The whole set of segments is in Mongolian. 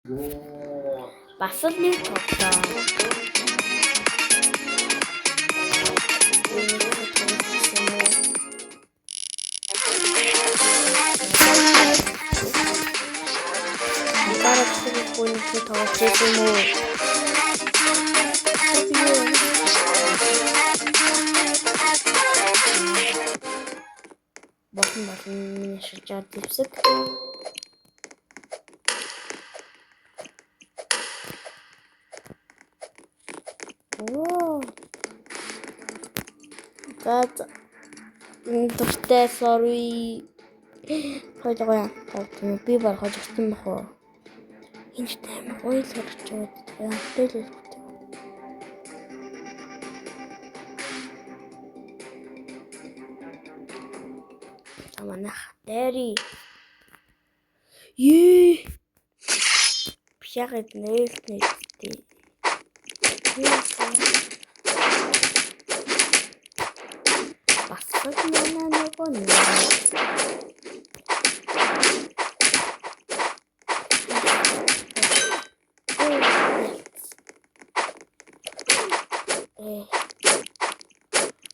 Бас л нэг тоглоо. Болон миний шилжаад дэвсэг. Гад дуртай sorry. Хойлогоо би баг хожигдсан байх уу? Энэ тайм ойл гарч байгаа. Тэгэл манайх дайри. Пшагэд нээлттэй. Басаг манай нөгөө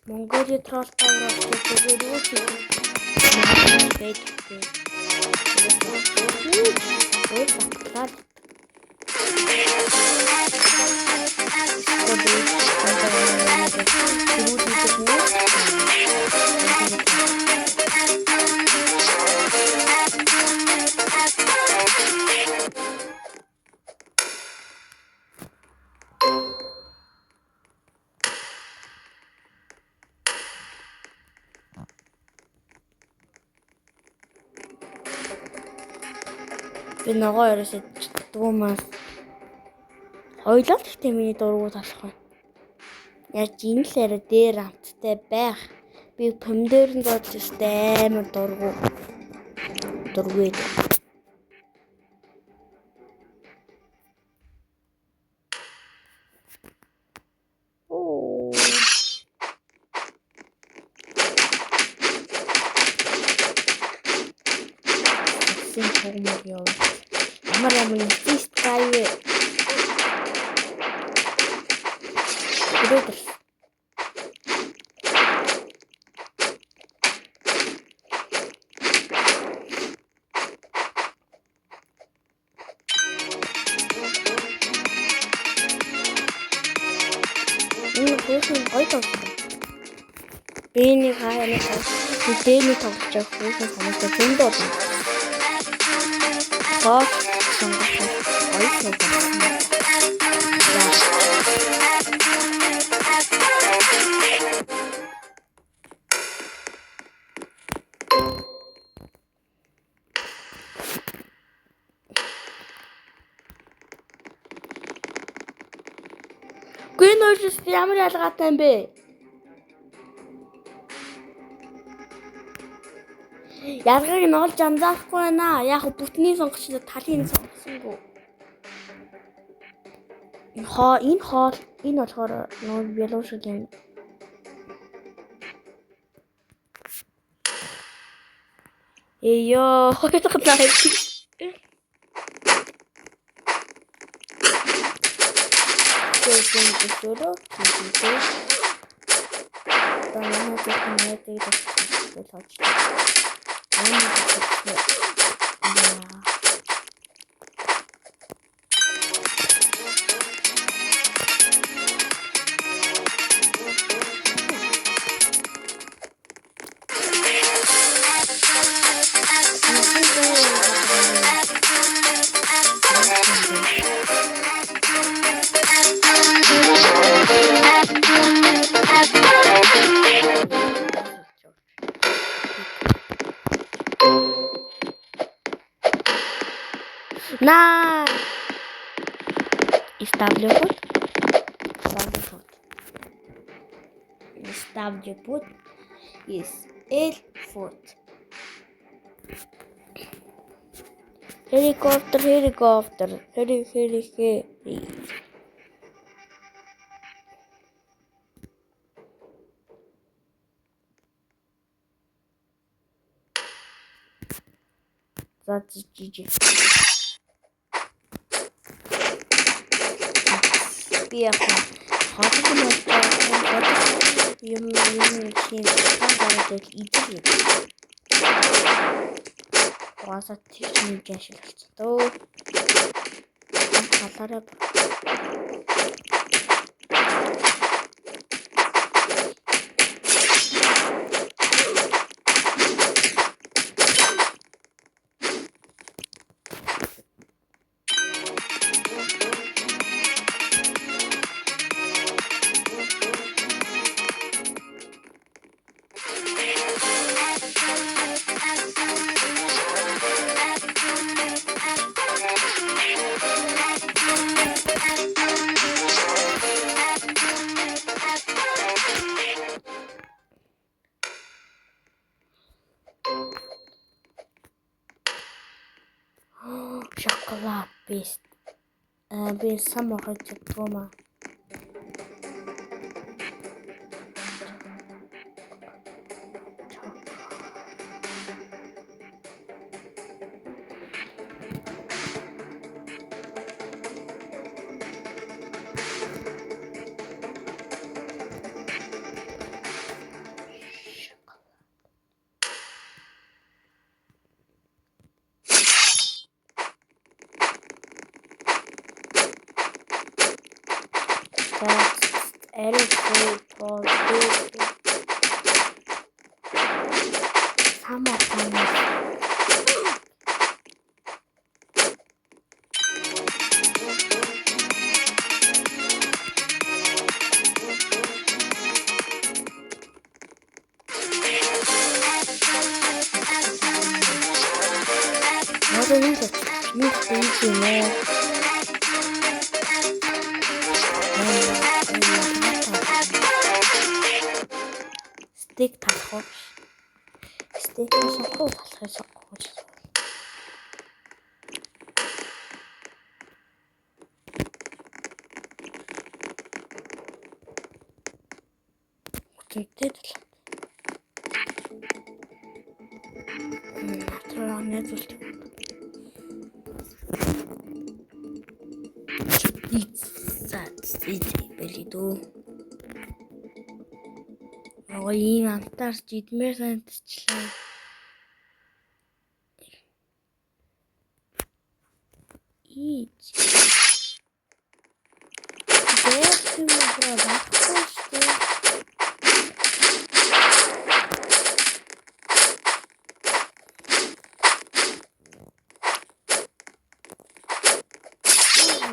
Монголиа троллтаа тэгээд юу ч байдаг. Би нөгөө ерөөсөө дүүмээс ойлоо гэхдээ миний дургуй талах байна. Яг энэ л арай дээр амттай байх. Би помидор нь дооч өстэй амар дургуй. Ямар тест гайвэ. Бэний хаяа дэний тоглож байгаа хүмүүс хамаатай зөндөө байна. Гүн өөрөөс ямар ялгаатай юм бэ? Ялгааг нь олж анзаарахгүй байна. Яг бүтний сонгогчдод талын сонгосонгүй. Энэ болохоор нөгөө биологик юм. Эё, хойлохлаа. На! Ставлю путь из эльфот. Helicopter. Heli. That's GG. би яг хоолой юм тийм гараад идэл юм. Угаасаа тийч нэг ашиг болсон дөө. Халаараа шоколад бест. Би самого дома. Стейк талах. Стейк сонгох талахыг сонгох. Үгүй талах. Натраа нэзүүлт. Belidoo. Ийм антаарч идмээр санагдчихлаа. Ийч. Дэвтэн мөрөө багтсан шүү.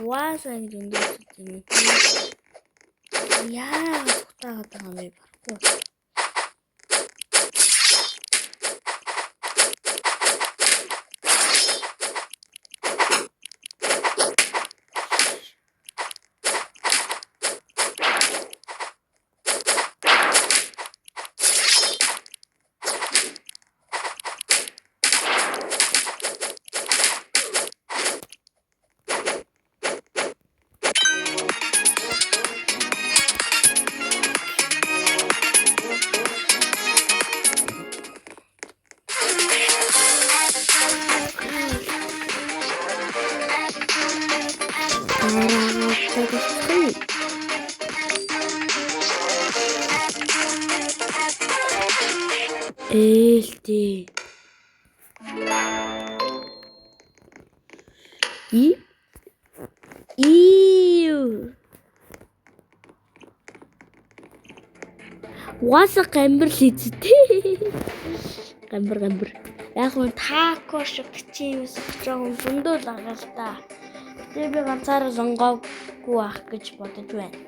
Ваасаа гэж өндөөсөн юм. Яа, тутаагаад байгаа юм бэ? Барахгүй. Ээлтэй. Угаасаа гамбар л эзэтэй. Гамбар. Яг нь тако шиг чимс жоохон зөндөл агаал та. Тэгээ би ганцаараа сонгоогүй ах гэж бодож байна.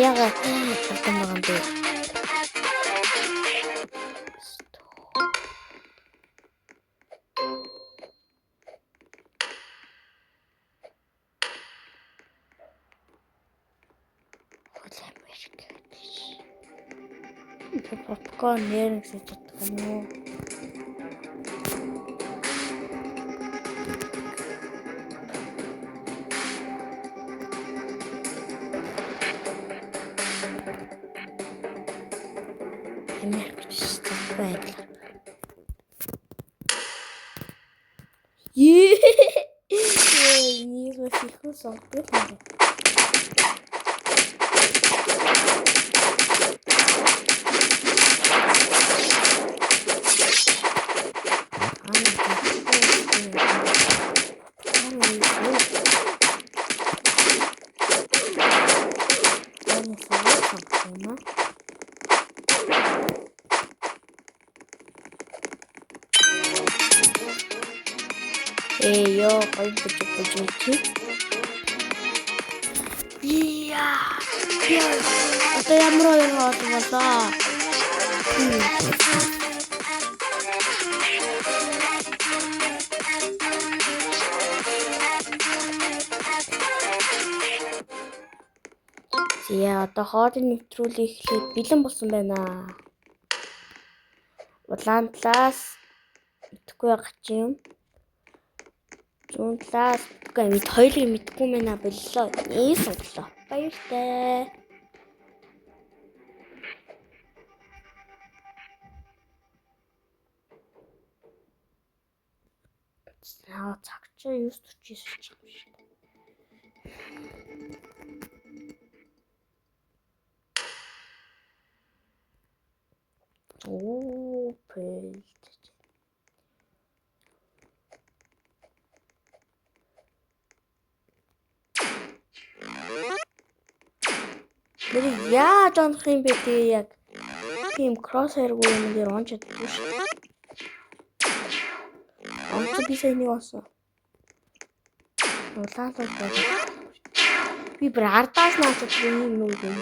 Яга хатан байгаа юм бэ? Попкорн нэрнэ гэж боддог юм уу? Байдлаа. Нэг бас их сондог юм. Ёо, гойж. Одоо ямар хоёр хоол болоо. Одоо хоолыг нэвтрүүлэх эхлээд бэлэн болсон байна. Улаан талаас мэдхгүй байгаа юм. Зүүн талаас мэд хоёрыг мэдгүй мэнэ боллоо. Сонглоо. Баяртай. Цагчаа 9:49 ч юм шиг. Пэлт. Яаж онох юм бэ тий яг тийм кроссхайргүй юм дээр онч чаддгүй шүү. Онц би сэнийг олсон. Улаантай би бүр ардаас наачаад юм нүг юм.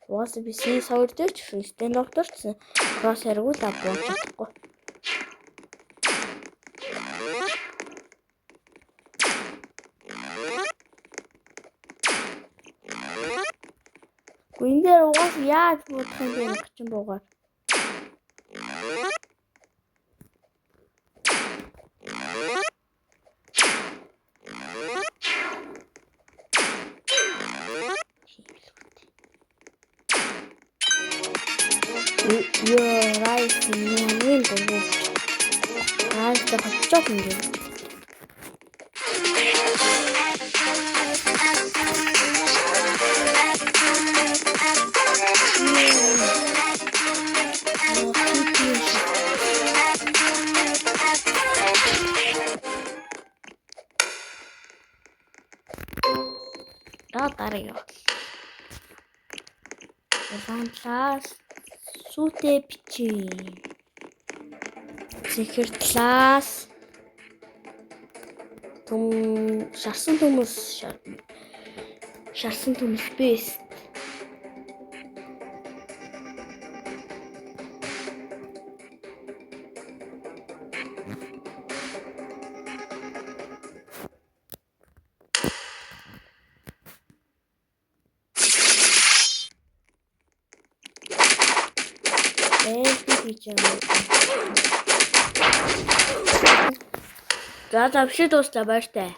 Уус би сис хоёр дээр ч фристен докторч кроссхайргүй л бууж чадахгүй. Гүн дээр уус яаж бодох юм бэ гэж буугаар. Райс юм даа. Райс та хачаа юм. Дараагийн. Улаанлаас сүтэ бичээ. Зэхэр талаас шарсан төмөс бэст. За завшид дуусла баяртай.